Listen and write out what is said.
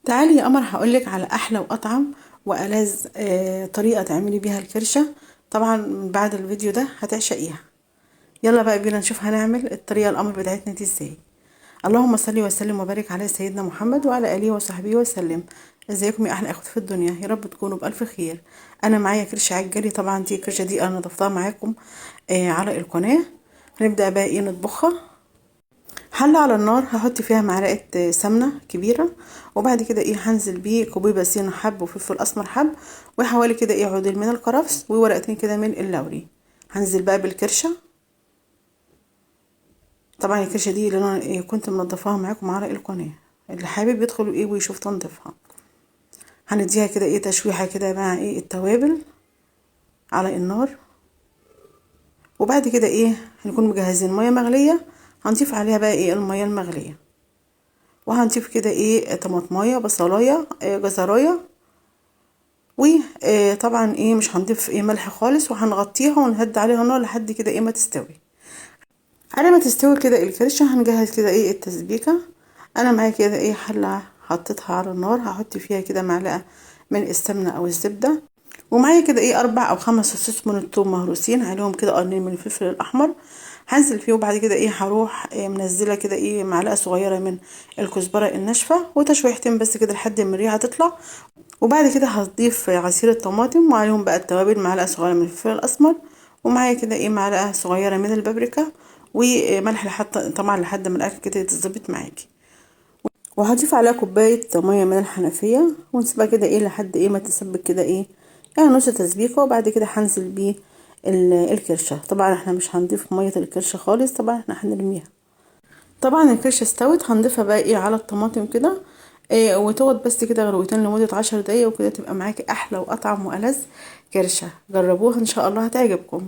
تعالي يا قمر هقولك على احلى واطعم والذ طريقه تعملي بيها الكرشه. طبعا بعد الفيديو ده هتعشقيها. يلا بقى بينا نشوف هنعمل الطريقه القمر بتاعتنا دي ازاي. اللهم صل وسلم وبارك على سيدنا محمد وعلى اله وصحبه وسلم. ازيكم يا احلى اخوات في الدنيا، يا رب تكونوا بالف خير. انا معايا كرشه عجالي، طبعا دي الكرشه دي انا ضفتها معاكم على القناه. هنبدا بقى نطبخها. حلة على النار هحط فيها معلقة سمنة كبيرة، وبعد كده هنزل بيه كوباية صين حب وفلفل اسمر حب، وحوالي كده عودين من الكرفس وورقتين كده من اللوري. هنزل بقى بالكرشة. طبعا الكرشة دي اللي انا كنت منضفاها معاكم على القناة، اللي حابب يدخل ويشوف تنظيفها. هنديها كده تشويحة كده مع التوابل على النار. وبعد كده هنكون مجهزين مية مغلية، هنضيف عليها بقى المية المغلية، وهنضيف كده طماطمايه بصلايه جزرايه. وطبعا مش هنضيف ملح خالص، وهنغطيها ونهدي عليها النار لحد كده ما تستوي. على ما تستوي كده الكرشه هنجهز كده التسبيكه. انا معايا كده حله حطيتها على النار، هحط فيها كده معلقه من السمنه او الزبده، ومعايا كده 4 أو 5 فصوص من الثوم مهروسين، عليهم كده قرنين من الفلفل الاحمر هنزل فيه. وبعد كده هروح منزله كده معلقه صغيره من الكزبره الناشفه وتشويحتين بس كده لحد ما الريحه تطلع. وبعد كده هضيف عصير الطماطم، وعليهم بقى التوابل، معلقه صغيره من الفلفل الاسمر، ومعايا كده معلقه صغيره من البابريكا، وملح لحد طبعا لحد ما الاكل كده يتظبط معاكي. وهضيف عليها كوبايه ميه من الحنفيه، ونسيبها كده لحد ما تسبك كده يعني نص تسبيكه. وبعد كده هنزل بيه الكرشه. طبعا احنا مش هنضيف ميه الكرشه خالص، طبعا احنا هنرميها. طبعا الكرشه استوت، هنضيفها بقى على الطماطم كده وتقعد بس كده غلوتين لمده 10 دقايق، وكده تبقى معاكي احلى واطعم والذ كرشه. جربوها ان شاء الله هتعجبكم.